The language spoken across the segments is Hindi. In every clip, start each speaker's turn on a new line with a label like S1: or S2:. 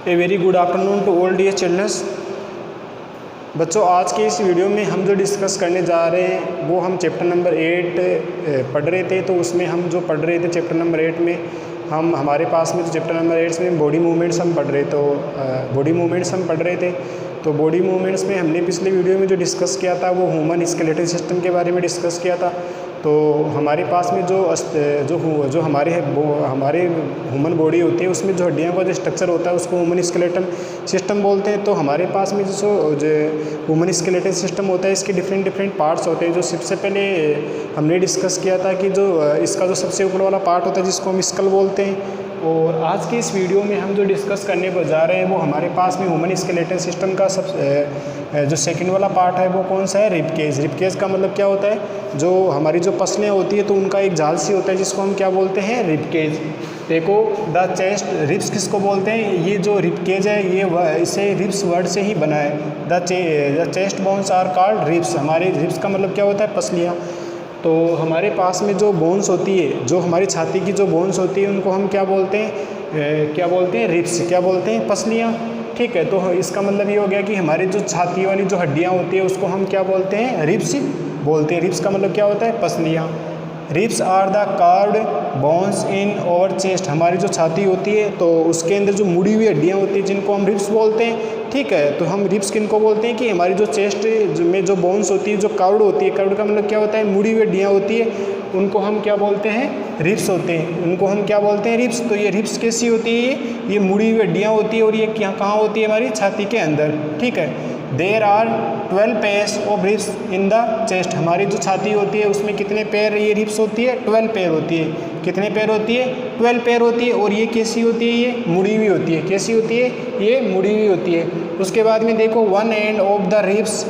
S1: A very good afternoon to all dear childrens. बच्चों, आज के इस वीडियो में हम जो डिस्कस करने जा रहे हैं वो हम चैप्टर नंबर 8 पढ़ रहे थे। तो उसमें हम जो पढ़ रहे थे चैप्टर नंबर 8 में हमारे पास में तो चैप्टर नंबर 8 में बॉडी मूवमेंट्स हम पढ़ रहे, तो बॉडी मूवमेंट्स हम पढ़ रहे थे। तो बॉडी मूवमेंट्स में हमने पिछले वीडियो में जो डिस्कस किया था वो ह्यूमन स्केलेटल सिस्टम के बारे में डिस्कस किया था। तो हमारे पास में जो हमारे ह्यूमन बॉडी होती है उसमें जो हड्डियों का जो स्ट्रक्चर होता है उसको ह्यूमन स्केलेटल सिस्टम बोलते हैं। तो हमारे पास में जो ह्यूमन स्केलेटल सिस्टम होता है इसके डिफरेंट पार्ट्स होते हैं। जो सबसे पहले हमने डिस्कस किया था कि जो इसका जो सबसे ऊपर वाला पार्ट होता है जिसको हम स्कल बोलते हैं। और आज के इस वीडियो में हम जो डिस्कस करने को जा रहे हैं वो हमारे पास में ह्यूमन स्केलेटल सिस्टम का जो सेकंड वाला पार्ट है वो कौन सा है? रिबकेज। रिबकेज का मतलब क्या होता है? जो हमारी जो पसलियाँ होती है तो उनका एक जाल सी होता है जिसको हम क्या बोलते हैं? रिबकेज। देखो, द चेस्ट रिब्स किसको बोलते हैं? ये जो रिबकेज है ये इसे रिब्स वर्ड से ही बना है। The chest bones are called ribs. हमारे रिब्स का मतलब क्या होता है? पसलियाँ। तो हमारे पास में जो बोन्स होती है, जो हमारी छाती की जो बोन्स होती है उनको हम क्या बोलते हैं? क्या बोलते हैं? रिब्स। क्या बोलते हैं? पसलियाँ। ठीक है, तो इसका मतलब ये हो गया कि हमारी जो छाती वाली जो हड्डियाँ होती है उसको हम क्या बोलते हैं? रिब्स बोलते हैं। रिब्स का मतलब क्या होता है? पसलियाँ। Ribs are the curved bones in our chest. हमारी जो छाती होती है तो उसके अंदर जो मुड़ी हुई हड्डियाँ होती हैं जिनको हम रिब्स बोलते हैं। ठीक है, तो हम रिब्स किनको बोलते हैं? कि हमारी जो चेस्ट में जो बोन्स होती है, जो कार्व्ड होती है, कार्व्ड का मतलब क्या होता है? मुड़ी हुई हड्डियाँ होती है, उनको हम क्या बोलते हैं? रिब्स होते हैं। उनको हम क्या बोलते हैं? रिब्स। तो ये रिब्स कैसी होती है? ये मुड़ी हुई हड्डियाँ होती है और ये कहाँ होती है? हमारी छाती के अंदर। ठीक है, there are 12 pairs of ribs in the chest. हमारी जो छाती होती है उसमें कितने पेयर ये रिब्स होती है? 12 पेयर होती है। कितने पेयर होती है? 12 पेयर होती है। और ये कैसी होती है? ये मुड़ी हुई होती है। कैसी होती है? ये मुड़ी हुई होती है। उसके बाद में देखो, one end of the ribs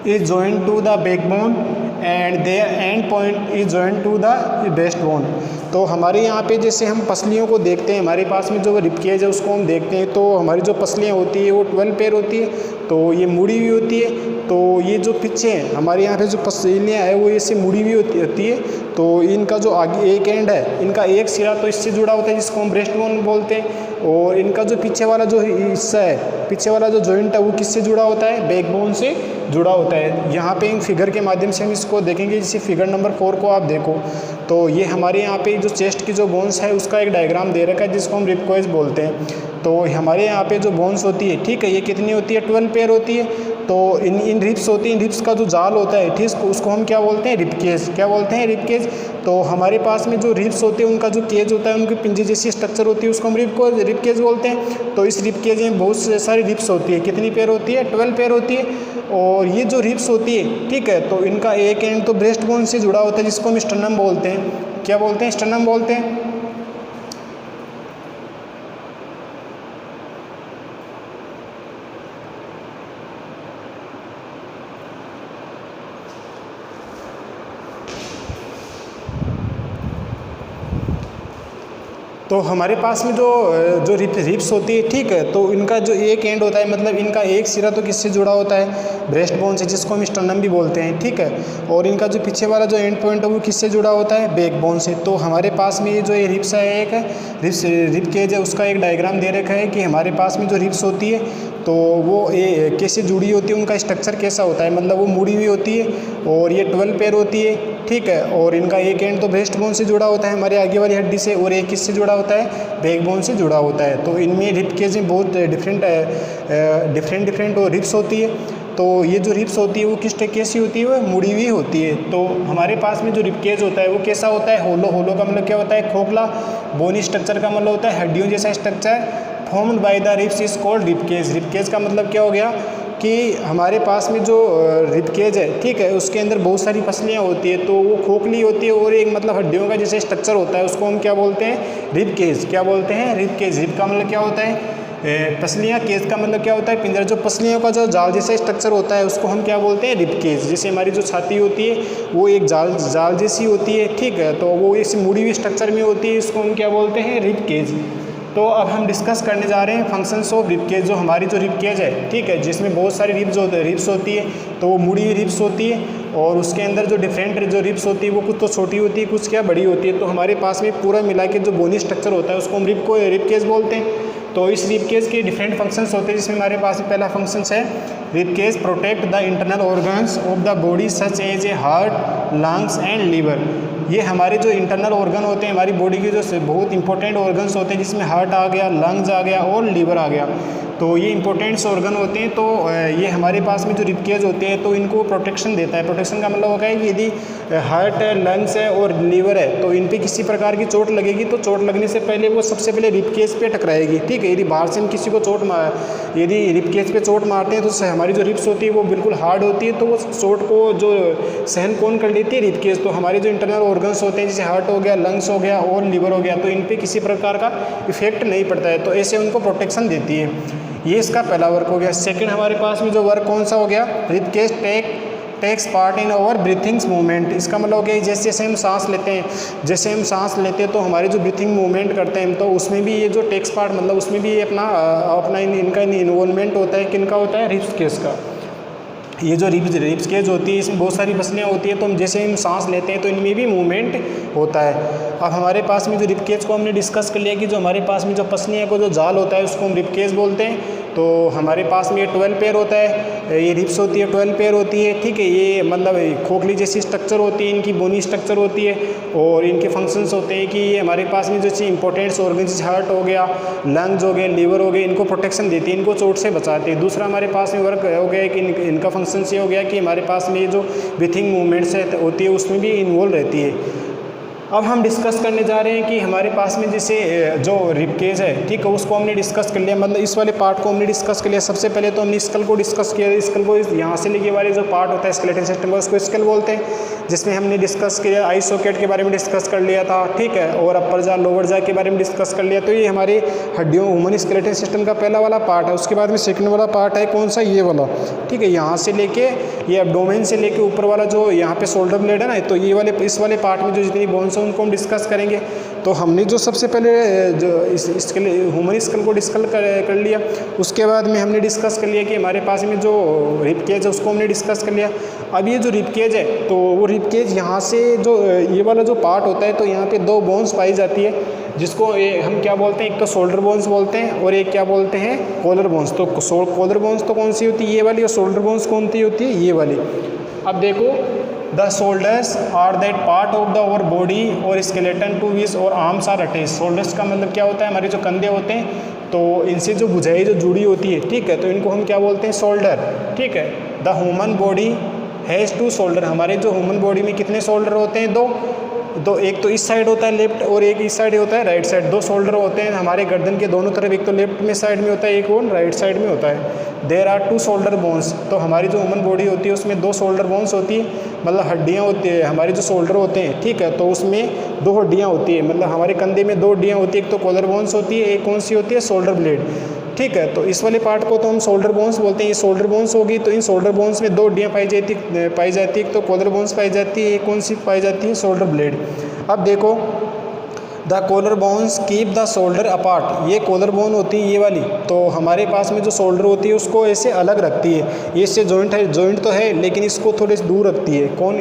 S1: is joint to the backbone and there end point is joint to the breast bone. तो हमारे यहाँ पे जैसे हम पसलियों को देखते हैं, हमारे पास में जो रिबकेज है उसको हम देखते हैं तो हमारी जो पसलियाँ होती है वो 12 पेयर होती है। तो ये मुड़ी हुई होती है। तो ये जो पीछे हमारे यहाँ पे जो पसलियाँ है वो ऐसे मुड़ी हुई होती है। तो इनका जो आगे एक एंड है, इनका एक सिरा तो इससे जुड़ा होता है जिसको हम ब्रेस्ट बोन बोलते हैं। और इनका जो पीछे वाला जो हिस्सा है, पीछे वाला जो जॉइंट है वो किससे जुड़ा होता है? बैकबोन से जुड़ा होता है। यहाँ पे इन फिगर के माध्यम से हम इसको देखेंगे। जैसे फिगर नंबर 4 को आप देखो तो ये हमारे यहाँ पे जो चेस्ट की जो बोन्स है उसका एक डायग्राम दे रखा है जिसको हम रिबकेज बोलते हैं। तो हमारे यहाँ पे जो बोन्स होती है, ठीक है, ये कितनी होती है? 12 पेयर होती है। तो इन रिब्स होती है, इन रिब्स का जो जाल होता है, ठीक, उसको हम क्या बोलते हैं? रिबकेज। क्या बोलते हैं? रिबकेज। तो हमारे पास में जो रिब्स होते हैं उनका जो केज होता है, उनकी पिंजे जैसी स्ट्रक्चर होती है, उसको हम रिबकेज बोलते हैं। तो इस रिबकेज में बहुत सारी रिब्स होती है। कितनी पेयर होती है? 12 पेयर होती है। और ये जो रिब्स होती है, ठीक है, तो इनका एक एंड तो ब्रेस्ट बोन से जुड़ा होता है जिसको हम स्टर्नम बोलते हैं। क्या बोलते हैं? स्टर्नम बोलते हैं। तो हमारे पास में जो रिब्स होती है, ठीक है, तो इनका जो एक एंड होता है, मतलब इनका एक सिरा तो किससे जुड़ा होता है? ब्रेस्ट बोन से, जिसको हम स्टर्नम भी बोलते हैं। ठीक है, और इनका जो पीछे वाला जो एंड पॉइंट है वो किससे जुड़ा होता है? बैकबोन से। तो हमारे पास में ये जो ये रिब्स है, एक रिबकेज है, उसका एक डायग्राम दे रखा है कि हमारे पास में जो रिब्स होती है तो वो कैसे जुड़ी होती है, उनका स्ट्रक्चर कैसा होता है, मतलब वो मुड़ी हुई होती है और ये 12 पेयर होती है। ठीक है, और इनका एक एंड तो ब्रेस्ट बोन से जुड़ा होता है, हमारे आगे वाली हड्डी से, और एक किससे जुड़ा होता है? बैकबोन से जुड़ा होता है। तो इनमें रिबकेज में बहुत डिफरेंट और रिब्स होती है। तो ये जो रिब्स होती है वो कैसी होती है? वो मुड़ी हुई होती है। तो हमारे पास में जो रिबकेज होता है वो कैसा होता है? होलो का मतलब क्या होता है? खोखला। बोनी स्ट्रक्चर का मतलब होता है हड्डियों जैसा structure. Formed by the ribs is called ribcage. Ribcage का मतलब क्या हो गया कि हमारे पास में जो रिबकेज है, ठीक है, उसके अंदर बहुत सारी पसलियाँ होती है, तो वो खोखली होती है और एक मतलब हड्डियों का जैसे स्ट्रक्चर होता है, उसको हम क्या बोलते हैं? रिबकेज। क्या बोलते हैं? रिबकेज। रिब का मतलब क्या होता है? पसलियाँ। केज का मतलब क्या होता है? पिंजरा। जो पसलियों का जो जाल जैसा स्ट्रक्चर होता है उसको हम क्या बोलते हैं? रिबकेज। जैसे हमारी जो छाती होती है वो एक जाल जैसी होती है, ठीक है, तो वो इस मुड़ी हुई स्ट्रक्चर में होती है, इसको हम क्या बोलते हैं? रिबकेज। तो अब हम डिस्कस करने जा रहे हैं फंक्शंस ऑफ रिबकेज। जो हमारी जो रिबकेज है, ठीक है, जिसमें बहुत सारी रिब्स होती है, तो वो मुड़ी हुई रिब्स होती है और उसके अंदर जो डिफरेंट जो रिब्स होती है वो कुछ तो छोटी होती है, कुछ क्या बड़ी होती है। तो हमारे पास में पूरा मिला के जो बोनी स्ट्रक्चर होता है उसको हम रिबकेज बोलते हैं। तो इस रिब केज के डिफरेंट फंक्शंस होते हैं, जिसमें हमारे पास पहला फंक्शंस है rib cage protect the internal organs of the body such as a heart, lungs and liver. ये हमारे जो इंटरनल ऑर्गन होते हैं, हमारी बॉडी के जो बहुत इंपॉर्टेंट ऑर्गन्स होते हैं, जिसमें हार्ट आ गया, लंग्स आ गया और लीवर आ गया, तो ये इंपॉर्टेंट्स ऑर्गन होते हैं। तो ये हमारे पास में जो रिब केज होते हैं तो इनको प्रोटेक्शन देता है। प्रोटेक्शन का मतलब होगा कि यदि हार्ट है, लंग्स है और लीवर है तो इन पे किसी प्रकार की चोट लगेगी तो चोट लगने से पहले वो सबसे पहले रिब केज पे टकराएगी, ठीक है। यदि बाहर से हम किसी को यदि रिब केज पे चोट मारते हैं तो हमारी जो रिब्स होती है वो बिल्कुल हार्ड होती है, तो वो चोट को जो सहन कौन कर लेती है, रिब केज। तो हमारे जो इंटरनल ऑर्गन्स होते हैं जैसे हार्ट हो गया, लंग्स हो गया और लीवर हो गया, तो इन पर किसी प्रकार का इफेक्ट नहीं पड़ता है, तो ऐसे उनको प्रोटेक्शन देती है। ये इसका पहला वर्क हो गया। सेकंड हमारे पास में जो वर्क कौन सा हो गया, rib cage takes part in our breathings movement. इसका मतलब हो गया जैसे जैसे हम सांस लेते हैं, जैसे हम सांस लेते हैं तो हमारे जो ब्रीथिंग मूवमेंट करते हैं, तो उसमें भी ये जो टेक्स पार्ट मतलब उसमें भी ये अपना इनका इन्वॉल्वमेंट होता है। किनका होता है, रिब केज का। ये जो रिब्स केज होती है इसमें बहुत सारी पसलियाँ होती हैं, तो हम जैसे हम सांस लेते हैं तो इनमें भी मूवमेंट होता है। अब हमारे पास में जो रिब केज को हमने डिस्कस कर लिया कि जो हमारे पास में जो पसलियाँ को जो जाल होता है उसको हम रिब केज बोलते हैं। तो हमारे पास में ये 12 पेयर होता है, ये रिब्स होती है 12 पेयर होती है, ठीक है। ये मतलब खोखली जैसी स्ट्रक्चर होती है, इनकी बोनी स्ट्रक्चर होती है और इनके फंक्शंस होते हैं कि ये हमारे पास में जैसे इंपॉर्टेंट ऑर्गन जैसे हार्ट हो गया, लंग्स हो गए, लीवर हो गए, इनको प्रोटेक्शन देती है, इनको चोट से बचाती है। दूसरा हमारे पास में वर्क हो गया कि इनका फंक्शन ये हो गया कि हमारे पास में ये जो ब्रीथिंग मूवमेंट्स होती है उसमें भी इन्वॉल्व रहती है। अब हम डिस्कस करने जा रहे हैं कि हमारे पास में जैसे जो रिब केज है, ठीक है, उसको हमने डिस्कस कर लिया, मतलब इस वाले पार्ट को हमने डिस्कस कर लिया। सबसे पहले तो हमने स्कल को डिस्कस किया। स्कल को यहाँ से लेके वाले जो पार्ट होता है स्केलेटन सिस्टम का उसको स्कल बोलते हैं, जिसमें हमने डिस्कस किया आई सॉकेट के बारे में डिस्कस कर लिया था, ठीक है, और अपर जा लोअर जा के बारे में डिस्कस कर लिया। तो ये हमारे हड्डियों ह्यूमन स्केलेटन सिस्टम का पहला वाला पार्ट है। उसके बाद में सेकंड वाला पार्ट है कौन सा, ये वाला, ठीक है। यहाँ से लेके ये एब्डोमेन से लेके ऊपर वाला जो यहाँ पे शोल्डर ब्लेड है ना, तो ये वाले इस वाले पार्ट में जो जितनी बोन्स हैं उनको हम डिस्कस करेंगे। तो हमने जो सबसे पहले जो इसके लिए ह्यूमन स्कल को डिस्कस कर लिया, उसके बाद में हमने डिस्कस कर लिया कि हमारे पास में जो रिब केज है उसको हमने डिस्कस कर लिया। अब ये जो रिब केज है तो वो रिब केज यहाँ से जो ये वाला जो पार्ट होता है तो यहाँ पे दो बोन्स पाई जाती है, जिसको हम क्या बोलते हैं, एक तो शोल्डर बोन्स बोलते हैं और एक क्या बोलते हैं, कॉलर बोन्स। तो कॉलर बोन्स तो कौन सी होती है, ये वाली, और शोल्डर बोन्स कौन सी होती है, ये वाली। अब देखो, the shoulders are that part of the our body or skeleton to which our arms are attached. Shoulders का मतलब क्या होता है, हमारे जो कंधे होते हैं तो इनसे जो भुजाई जो जुड़ी होती है, ठीक है, तो इनको हम क्या बोलते हैं, शोल्डर, ठीक है। The human body has 2 shoulder. हमारे जो ह्यूमन बॉडी में कितने शोल्डर होते हैं, दो, एक तो इस साइड होता है लेफ्ट और एक इस साइड होता है राइट साइड। 2 शोल्डर होते हैं हमारे गर्दन के दोनों तरफ, एक तो लेफ्ट में साइड में होता है, एक और राइट साइड में होता है। There are 2 shoulder bones. तो हमारी जो ह्यूमन बॉडी होती है उसमें 2 शोल्डर बोन्स होती है, मतलब हड्डियाँ होती है, हमारे जो शोल्डर होते हैं, ठीक है, तो उसमें 2 हड्डियाँ होती है, मतलब हमारे कंधे में 2 हड्डियाँ होती है, एक तो कॉलर बोन्स होती है, एक कौन सी होती है, शोल्डर ब्लेड, ठीक है। तो इस वाले पार्ट को तो हम शोल्डर बोन्स बोलते हैं। ये शोल्डर बोन्स होगी तो इन शोल्डर बोन्स में 2 हड्डियाँ पाई जाती है, एक तो कॉलर बोन्स पाई जाती है, एक कौन सी पाई जाती है, शोल्डर ब्लेड। अब देखो, the collar bones keep the shoulder apart. ये कॉलर बोन होती है ये वाली, तो हमारे पास में जो शोल्डर होती है उसको ऐसे अलग रखती है। ये इससे जॉइंट है, जॉइंट तो है लेकिन इसको थोड़े से दूर रखती है। कौन,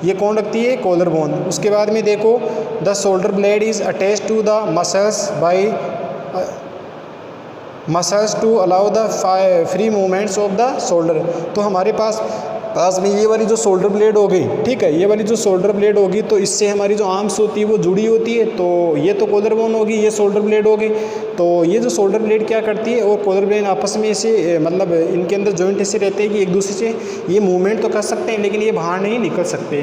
S1: ये कौन रखती है, कॉलर बोन। उसके बाद में देखो, the shoulder blade is attached to the muscles by muscles to allow the free movements of the shoulder. तो हमारे पास में ये वाली जो शोल्डर ब्लेड हो गई, ठीक है, ये वाली जो शोल्डर ब्लेड होगी तो इससे हमारी जो आर्म्स होती है वो जुड़ी होती है। तो ये तो कॉलर बोन होगी, ये शोल्डर ब्लेड होगी। तो ये जो शोल्डर ब्लेड क्या करती है और कॉलर ब्लेड आपस में ऐसे मतलब इनके अंदर जॉइंट ऐसे रहते हैं कि एक दूसरे से ये मूवमेंट तो कर सकते हैं लेकिन ये बाहर नहीं निकल सकते।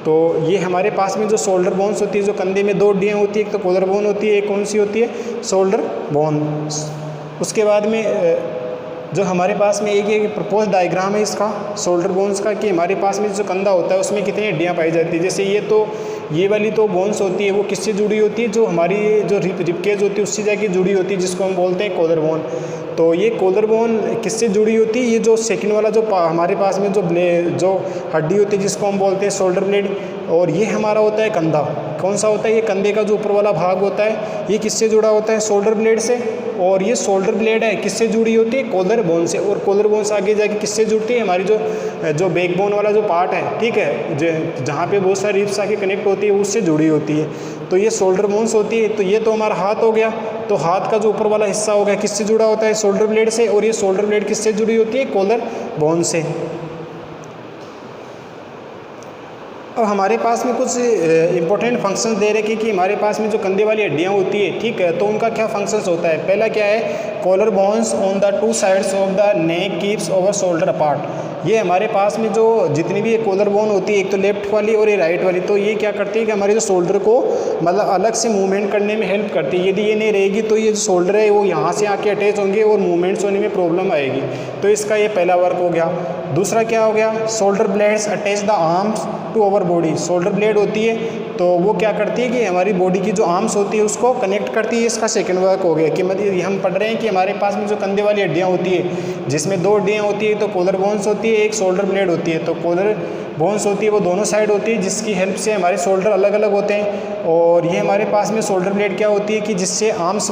S1: तो ये हमारे पास में जो शोल्डर बोन्स होती है, जो कंधे में 2 हड्डियाँ होती है, एक तो कॉलर बोन होती है, एक कौन सी होती है, शोल्डर बोन। उसके बाद में जो हमारे पास में एक प्रपोज डायग्राम है इसका शोल्डर बोन्स का, कि हमारे पास में जो कंधा होता है उसमें कितनी हड्डियाँ पाई जाती है। जैसे ये वाली तो बोन्स होती है वो किससे जुड़ी होती है, जो हमारी जो रिब केज होती है उससे जाके जुड़ी होती है, जिसको हम बोलते हैं कॉलर बोन। तो ये कॉलर बोन किससे जुड़ी होती है, ये जो सेकंड वाला जो हमारे पास में जो हड्डी होती है जिसको हम बोलते हैं शोल्डर ब्लेड, और ये हमारा होता है कंधा। कौन सा होता है, ये कंधे का जो ऊपर वाला भाग होता है ये किससे जुड़ा होता है, शोल्डर ब्लेड से। और ये शोल्डर ब्लेड है किससे जुड़ी होती है, कॉलर बोन से। और कॉलर बोन से आगे जाके किससे जुड़ती है, हमारी जो बैकबोन वाला जो पार्ट है, ठीक है, जहाँ पे बहुत सारी रिब्स आके कनेक्ट होती है उससे जुड़ी होती है। तो ये शोल्डर बोन्स होती है। तो ये तो हमारा हाथ हो गया, तो हाथ का जो ऊपर वाला हिस्सा हो गया किससे जुड़ा होता है, शोल्डर ब्लेड से, और ये शोल्डर ब्लेड किससे जुड़ी होती है, कॉलर बोन से। अब हमारे पास में कुछ इंपॉर्टेंट फंक्शंस दे रखे कि हमारे पास में जो कंधे वाली हड्डियाँ होती है, ठीक है, तो उनका क्या फंक्शंस होता है। पहला क्या है, collar bones on the 2 sides of the neck keeps over shoulder apart. ये हमारे पास में जो जितनी भी कॉलर बोन होती है, एक तो लेफ्ट वाली और ये राइट वाली, तो ये क्या करती है कि हमारे जो शोल्डर को मतलब अलग से मूवमेंट करने में हेल्प करती है। यदि ये नहीं रहेगी तो ये जो शोल्डर है वो यहाँ से आके अटैच होंगे और मूवमेंट्स होने में प्रॉब्लम आएगी। तो इसका ये पहला वर्क हो गया। दूसरा क्या हो गया, shoulder blades attach the arms to our body. Shoulder blade होती है तो वो क्या करती है कि हमारी बॉडी की जो आर्म्स होती है उसको कनेक्ट करती है। इसका सेकंड वर्क हो गया कि मतलब हम पढ़ रहे हैं कि हमारे पास में जो कंधे वाली हड्डियाँ होती है जिसमें 2 हड्डियाँ होती है, तो कॉलर बोन्स होती है, एक शोल्डर ब्लेड होती है। तो कॉलर बोन्स होती है वो दोनों साइड होती है जिसकी हेल्प से हमारे शोल्डर अलग अलग होते हैं, और ये हमारे पास में शोल्डर ब्लेड क्या होती है कि जिससे आर्म्स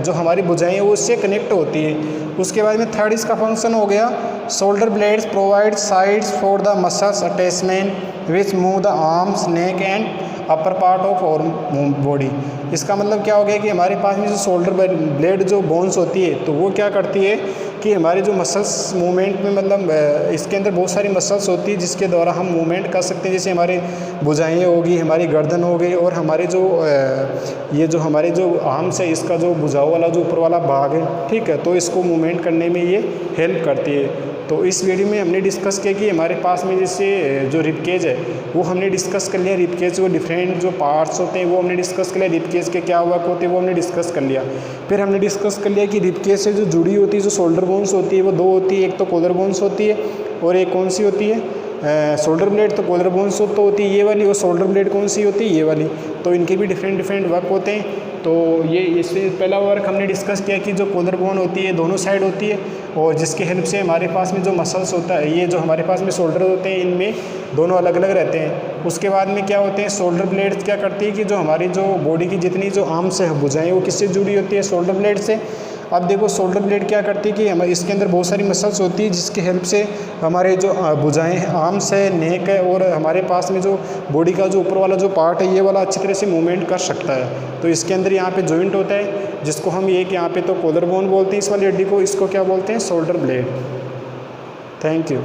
S1: जो हमारी भुजाएं हैं वो उससे कनेक्ट होती है। उसके बाद में थर्ड इसका फंक्शन हो गया, shoulder blades provide sides for the muscles attachment which move the arms neck and upper part of और बॉडी। इसका मतलब क्या हो गया कि हमारे पास में जो शोल्डर ब्लेड जो बोन्स होती है तो वो क्या करती है कि हमारे जो मसल्स मूवमेंट में मतलब इसके अंदर बहुत सारी मसल्स होती है जिसके द्वारा हम मूवमेंट कर सकते हैं। जैसे हमारे भुजाएं होगी, हमारी गर्दन हो गई, और हमारे जो ये जो हमारे जो आर्म्स है इसका जो भुजाओं वाला जो ऊपर वाला भाग है, ठीक है, तो इसको मूवमेंट करने में ये हेल्प करती है। तो इस वीडियो में हमने डिस्कस किया कि हमारे पास में जैसे जो रिबकेज है वो हमने डिस्कस कर लिया। रिबकेज को डिफरेंट जो पार्ट्स होते हैं वो हमने डिस्कस कर लिया, रिबकेज के क्या वर्क होते हैं वो हमने डिस्कस कर लिया। फिर हमने डिस्कस कर लिया कि रिबकेज से जो जुड़ी होती है जो शोल्डर बोन्स होती है वो 2 होती है, एक तो कॉलर बोन्स होती है और एक कौन सी होती है, शोल्डर ब्लेड। तो कॉलर बोन्स तो होती है ये वाली, और शोल्डर ब्लेड कौन सी होती है, ये वाली। तो इनके भी डिफरेंट वर्क होते हैं। तो ये इससे पहला वर्क हमने डिस्कस किया कि जो कॉलर बोन होती है दोनों साइड होती है, और जिसकी हेल्प से हमारे पास में जो मसल्स होता है, ये जो हमारे पास में शोल्डर होते हैं इनमें दोनों अलग अलग रहते हैं। उसके बाद में क्या होते हैं, शोल्डर ब्लेड्स क्या करती है कि जो हमारी जो बॉडी की जितनी जो आर्म्स है भुजाएं वो किससे जुड़ी होती है, शोल्डर ब्लेड से। अब देखो शोल्डर ब्लेड क्या करती है कि हमारे इसके अंदर बहुत सारी मसल्स होती है जिसकी हेल्प से हमारे जो भुजाएं हैं, आर्म्स है, नेक है, और हमारे पास में जो बॉडी का जो ऊपर वाला जो पार्ट है ये वाला अच्छी तरह से मूवमेंट कर सकता है। तो इसके अंदर यहाँ पे जॉइंट होता है जिसको हम एक यहाँ पे तो कॉलर बोन बोलते हैं इस वाली हड्डी को, इसको क्या बोलते हैं, शोल्डर ब्लेड। Thank you.